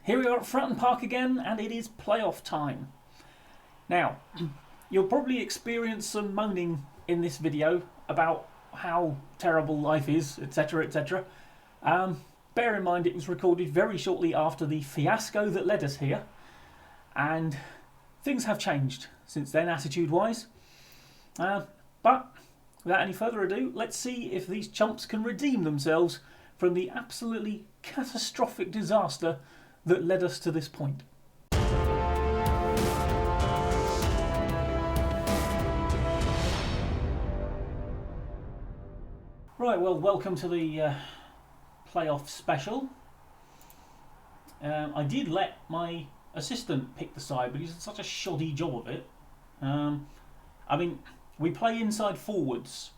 Here we are at Fratton Park again, and it is playoff time. Now, you'll probably experience some moaning in this video about how terrible life is, etc, etc. Bear in mind it was recorded very shortly after the fiasco that led us here, and things have changed since then, attitude-wise. But without any further ado, let's see if these chumps can redeem themselves from the absolutely catastrophic disaster that led us to this point. Right, well, welcome to the playoff special. I did let my assistant pick the side, but he's done such a shoddy job of it. I mean, we play inside forwards,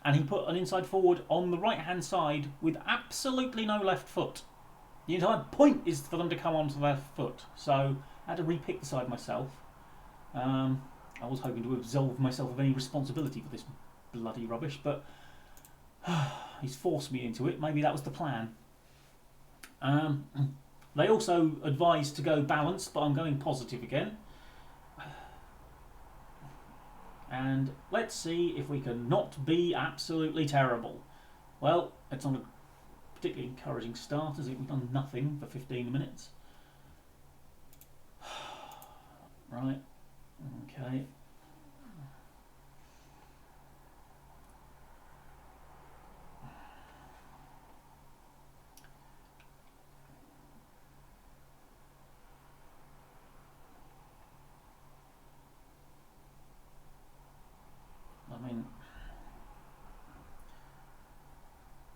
and he put an inside forward on the right hand side with absolutely no left foot. The entire point is for them to come onto the left foot, so I had to re-pick the side myself. I was hoping to absolve myself of any responsibility for this bloody rubbish, but he's forced me into it. Maybe that was the plan. They also advised to go balanced, but I'm going positive again. And let's see if we can not be absolutely terrible. Well, it's not a particularly encouraging start, is it? We've done nothing for 15 minutes. Right, okay. I mean,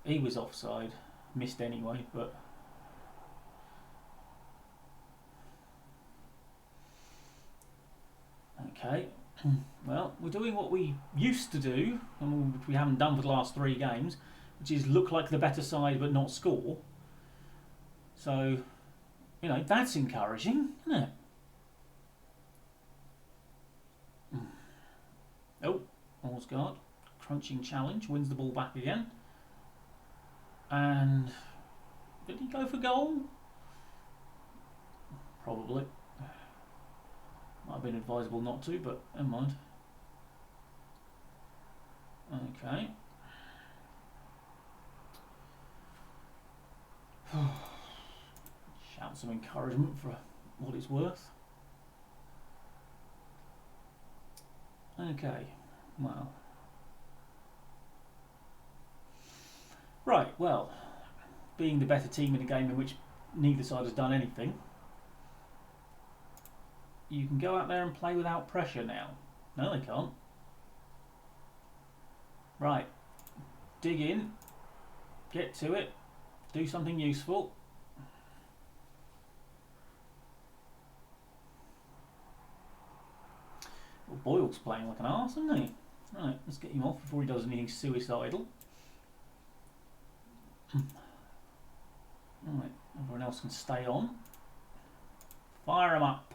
he was offside, missed anyway, but okay. Well, we're doing what we used to do, and which we haven't done for the last 3 games, which is look like the better side but not score. So, you know, that's encouraging, isn't it? Oh, Orsgaard, crunching challenge, wins the ball back again. And did he go for goal? Probably. Might have been advisable not to, but never mind. Okay. Shout some encouragement for what it's worth. Okay, well. Right, well, being the better team in a game in which neither side has done anything, you can go out there and play without pressure now. No, they can't. Right, dig in, get to it, do something useful. Well, Boyle's playing like an arse, isn't he? Right, let's get him off before he does anything suicidal. Right, everyone else can stay on. Fire him up.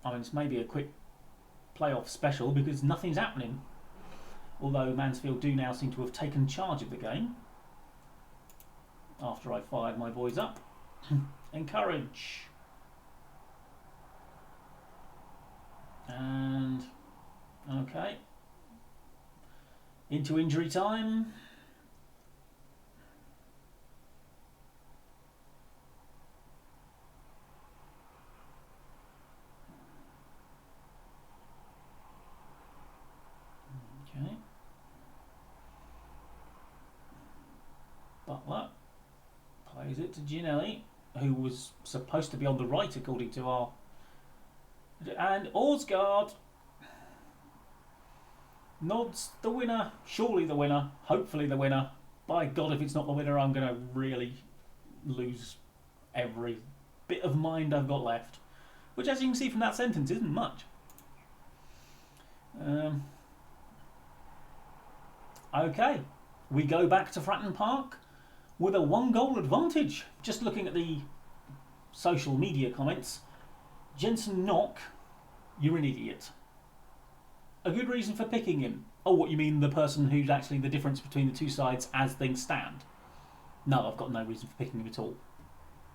I mean, it's maybe a quick playoff special because nothing's happening. Although Mansfield do now seem to have taken charge of the game after I fired my boys up. Encourage. And okay. Into injury time. Okay. Butler plays it to Ginelli, who was supposed to be on the right according to our... And Orsgaard nods the winner, surely the winner, hopefully the winner. By God, if it's not the winner, I'm going to really lose every bit of mind I've got left. Which, as you can see from that sentence, isn't much. Okay, we go back to Fratton Park with a 1-goal advantage. Just looking at the social media comments, Jensen Knock, you're an idiot. A good reason for picking him. Oh, what you mean the person who's actually the difference between the two sides as things stand? No, I've got no reason for picking him at all.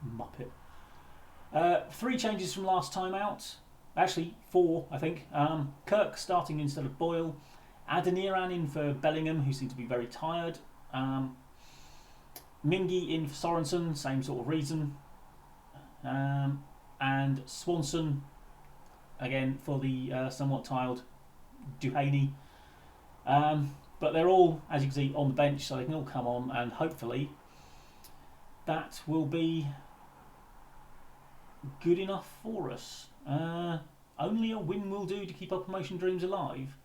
Muppet. 3 changes from last time out. Actually, 4, I think. Kirk starting instead of Boyle. Adeniran in for Bellingham, who seemed to be very tired. Mingy in for Sorensen, same sort of reason. And Swanson, again, for the somewhat tired Duhaney. But they're all, as you can see, on the bench, so they can all come on, and hopefully that will be good enough for us. Only a win will do to keep our promotion dreams alive.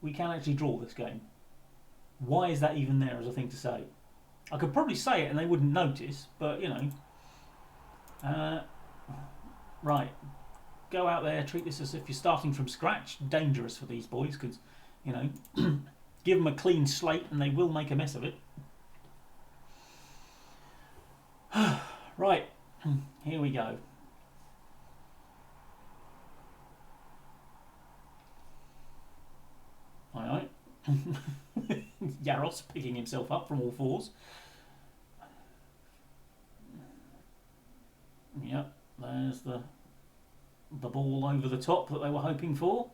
We can actually draw this game. Why is that even there as a thing to say? I could probably say it and they wouldn't notice, but you know. Right. Go out there, treat this as if you're starting from scratch. Dangerous for these boys because, you know, give them a clean slate and they will make a mess of it. Right. Here we go. Aye, aye. Yaros picking himself up from all fours. Yep, there's the ball over the top that they were hoping for.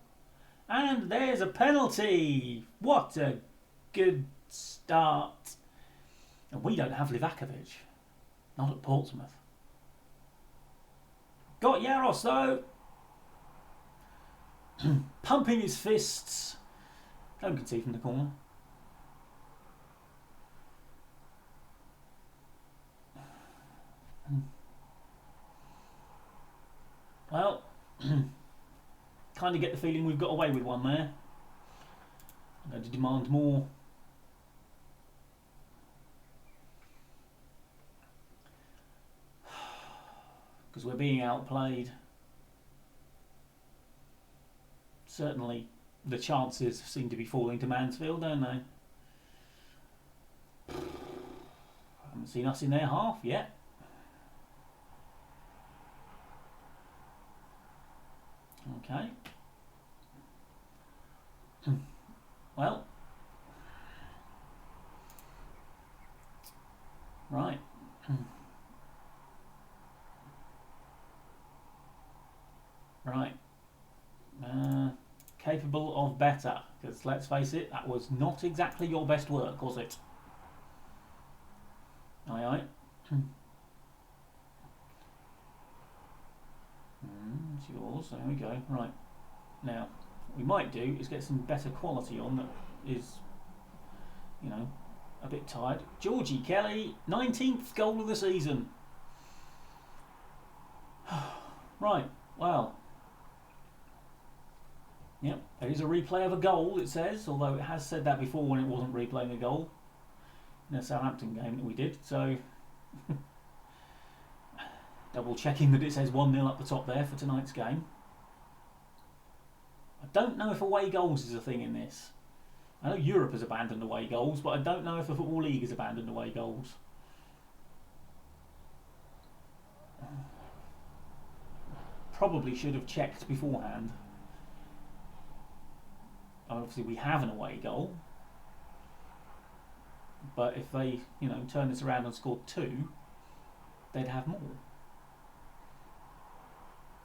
And there's a penalty! What a good start. And we don't have Livakovic. Not at Portsmouth. Got Yaros though. Pumping his fists. Don't concede from the corner. Well, kind of get the feeling we've got away with one there. I'm going to demand more. Because we're being outplayed. Certainly the chances seem to be falling to Mansfield, don't they? Haven't seen us in their half yet. Okay. Well. Right. Right. Capable of better, because let's face it, that was not exactly your best work, was it? Aye, aye. It's yours. There we go. Right. Now, what we might do is get some better quality on that is, you know, a bit tired. Georgie Kelly, 19th goal of the season. Right. Well. Yep, there is a replay of a goal, it says, although it has said that before when it wasn't replaying a goal in a Southampton game that we did, so double checking that it says 1-0 up the top there for tonight's game. I don't know if away goals is a thing in this. I know Europe has abandoned away goals, but I don't know if the Football League has abandoned away goals. Probably should have checked beforehand. Obviously we have an away goal, but if they, you know, turn this around and scored 2, they'd have more.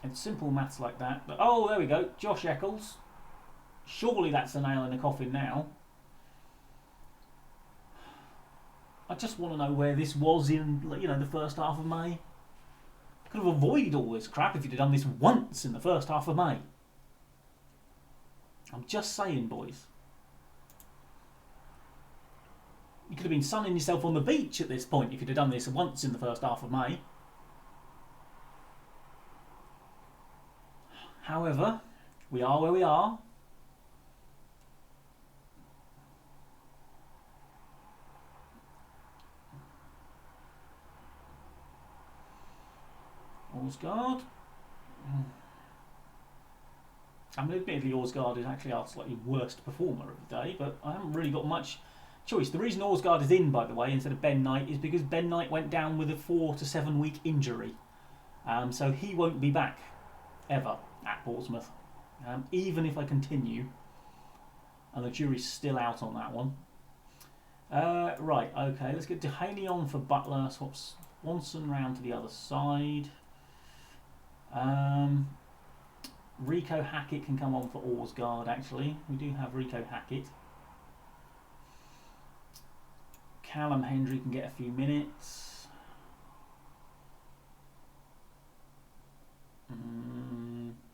It's simple maths like that. But oh, there we go, Josh Eccles. Surely that's a nail in the coffin now. I just want to know where this was in, you know, the first half of May. Could have avoided all this crap if you'd have done this once in the first half of May. I'm just saying, boys. You could have been sunning yourself on the beach at this point if you'd have done this once in the first half of May. However, we are where we are. Orsgaard. I mean, admittedly, Orsgaard is actually our slightly worst performer of the day, but I haven't really got much choice. The reason Orsgaard is in, by the way, instead of Ben Knight, is because Ben Knight went down with a 4 to 7 week injury. So he won't be back, ever, at Portsmouth. Even if I continue and the jury's still out on that one. Right, okay, let's get Dehaney on for Butler, swap Swanson round to the other side. Rico Hackett can come on for Orsgaard, actually. We do have Rico Hackett. Callum Hendry can get a few minutes.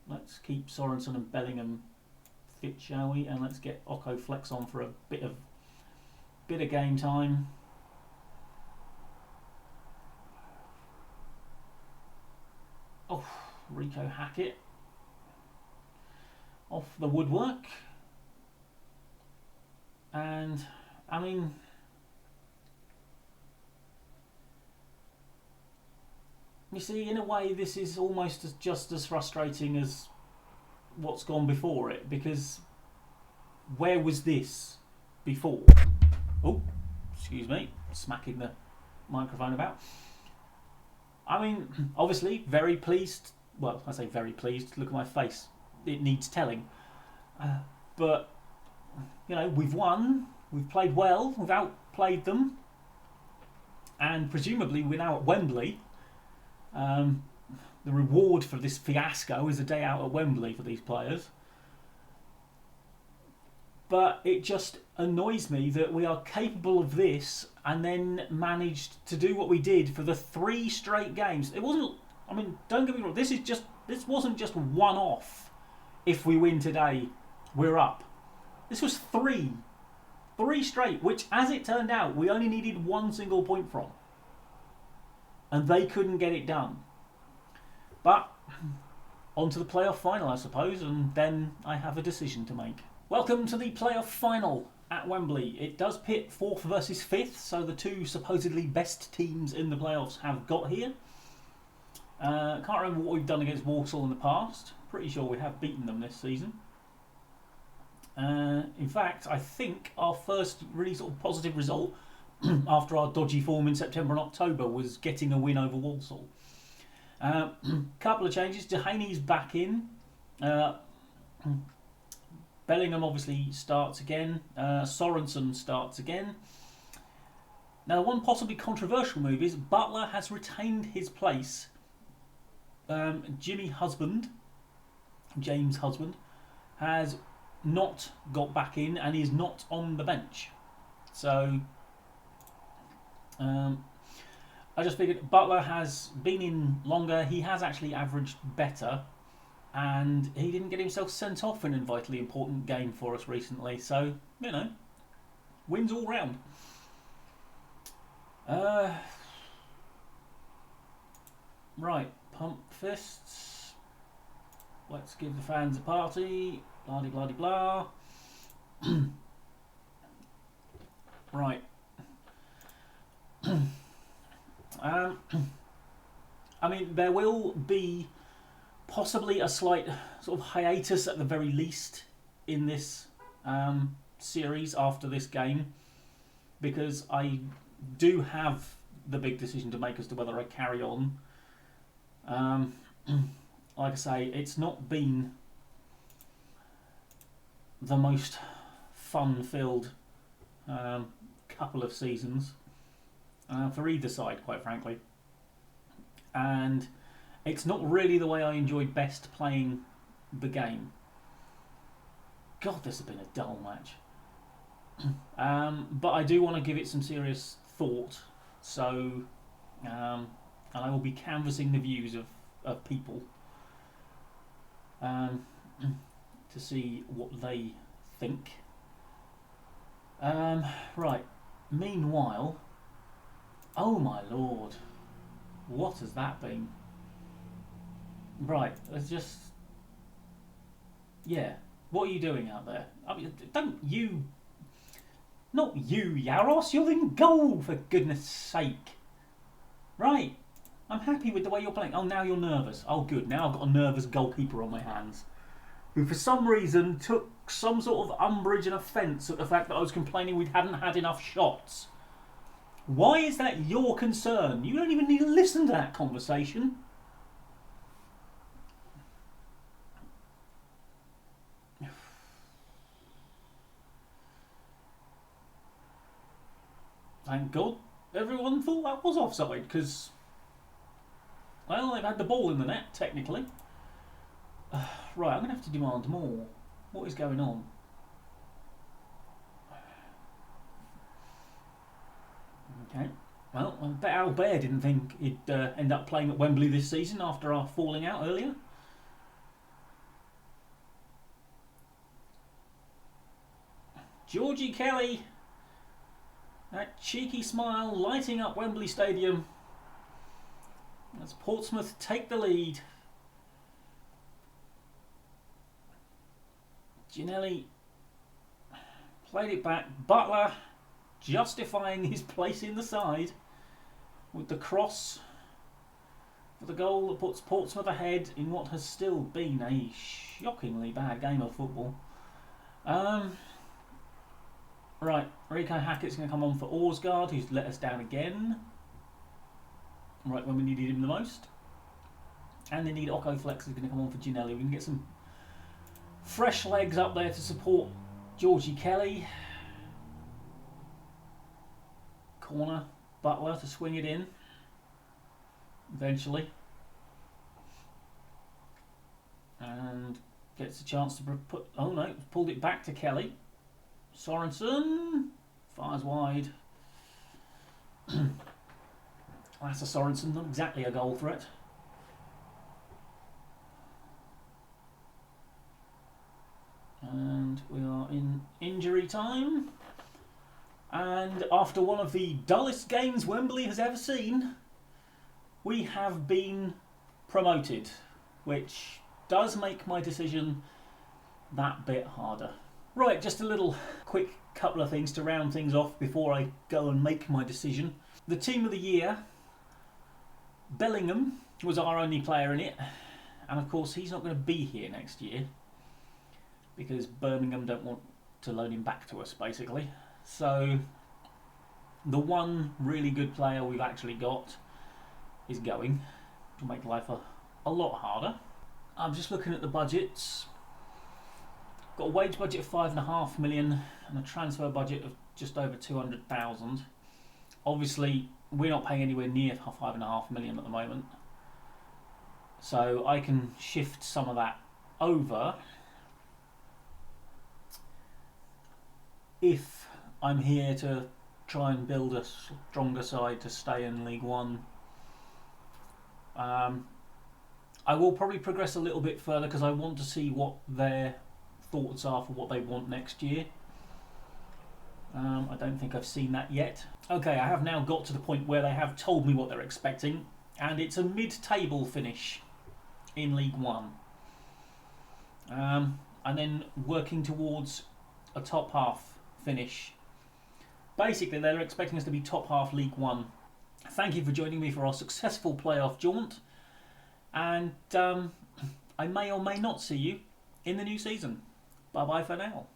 Let's keep Sorensen and Bellingham fit, shall we? And let's get Oko Flex on for a bit of game time. Oh, Rico Hackett off the woodwork. And I mean, you see, in a way this is almost just as frustrating as what's gone before it, because where was this before? Oh, excuse me, smacking the microphone about. I mean, obviously very pleased. Well, I say very pleased, look at my face, it needs telling. But you know, we've won, we've played well, we've outplayed them, and presumably we're now at Wembley. The reward for this fiasco is a day out at Wembley for these players. But it just annoys me that we are capable of this and then managed to do what we did for the 3 straight games. It wasn't, I mean, don't get me wrong, this wasn't just one off. If we win today, we're up. This was 3 straight, which, as it turned out, we only needed 1 single point from. And they couldn't get it done. But on to the playoff final, I suppose, and then I have a decision to make. Welcome to the playoff final at Wembley. It does pit 4th versus 5th, so the 2 supposedly best teams in the playoffs have got here. Can't remember what we've done against Walsall in the past. Pretty sure we have beaten them this season. In fact, I think our first really sort of positive result after our dodgy form in September and October was getting a win over Walsall. Couple of changes. Dehaney's back in. Bellingham obviously starts again. Sorensen starts again. Now, one possibly controversial move is Butler has retained his place. James Husband, has not got back in and is not on the bench. So, I just figured Butler has been in longer. He has actually averaged better. And he didn't get himself sent off in a vitally important game for us recently. So, you know, wins all round. Right, pump fists. Let's give the fans a party. Blah-de-blah-de-blah. Right. I mean, there will be possibly a slight sort of hiatus at the very least in this series after this game, because I do have the big decision to make as to whether I carry on. Like I say, it's not been the most fun-filled couple of seasons for either side, quite frankly. And it's not really the way I enjoyed best playing the game. God, this has been a dull match. But I do want to give it some serious thought. So, and I will be canvassing the views of people to see what they think. Right. Meanwhile, oh my lord, what has that been? Right, let's just... Yeah, what are you doing out there? I mean, don't you... Not you, Yaros, you're in goal, for goodness sake. Right, I'm happy with the way you're playing. Oh, now you're nervous. Oh, good, now I've got a nervous goalkeeper on my hands, who for some reason took some sort of umbrage and offence at the fact that I was complaining we hadn't had enough shots. Why is that your concern? You don't even need to listen to that conversation. Thank God everyone thought that was offside, because, well, they've had the ball in the net, technically. Right, I'm going to have to demand more. What is going on? Okay. Well, I bet Albert didn't think he'd end up playing at Wembley this season after our falling out earlier. Georgie Kelly, that cheeky smile lighting up Wembley Stadium as Portsmouth take the lead. Ginelli played it back. Butler justifying his place in the side with the cross for the goal that puts Portsmouth ahead in what has still been a shockingly bad game of football. Right, Rico Hackett's going to come on for Orsgaard, who's let us down again. Right when we needed him the most. And indeed, Occo Flex is going to come on for Ginelli. We can get some fresh legs up there to support Georgie Kelly. Corner, Butler to swing it in. Eventually. And gets a chance to put... Oh no, pulled it back to Kelly. Sorensen fires wide. That's a Sorensen, not exactly a goal threat. And we are in injury time. And after one of the dullest games Wembley has ever seen, we have been promoted, which does make my decision that bit harder. Right, just a little quick couple of things to round things off before I go and make my decision. The team of the year, Bellingham was our only player in it, and of course he's not going to be here next year because Birmingham don't want to loan him back to us, basically. So the one really good player we've actually got is going to make life a lot harder. I'm just looking at the budgets. Got a wage budget of 5.5 million and a transfer budget of just over 200,000. Obviously, we're not paying anywhere near 5.5 million at the moment, so I can shift some of that over if I'm here to try and build a stronger side to stay in League One. I will probably progress a little bit further because I want to see what their thoughts are for what they want next year. I don't think I've seen that yet. Okay, I have now got to the point where they have told me what they're expecting, and it's a mid-table finish in League One. And then working towards a top half finish. Basically, they're expecting us to be top half League One. Thank you for joining me for our successful playoff jaunt, and I may or may not see you in the new season. Bye bye for now.